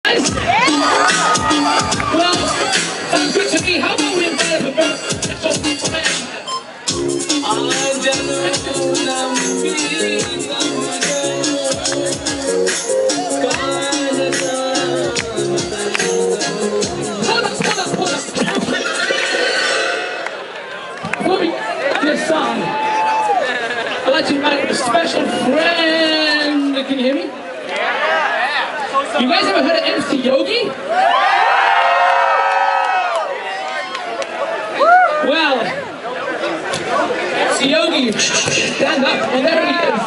Well, sounds good to me. How about we invite up a very special man? Hold up. Before we get this song, I'd like to invite a special friend. Can you hear me? You guys ever heard of MC Yogi? Well, MC Yogi, stand up. Oh, there he is.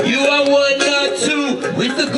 You are one, not two, with the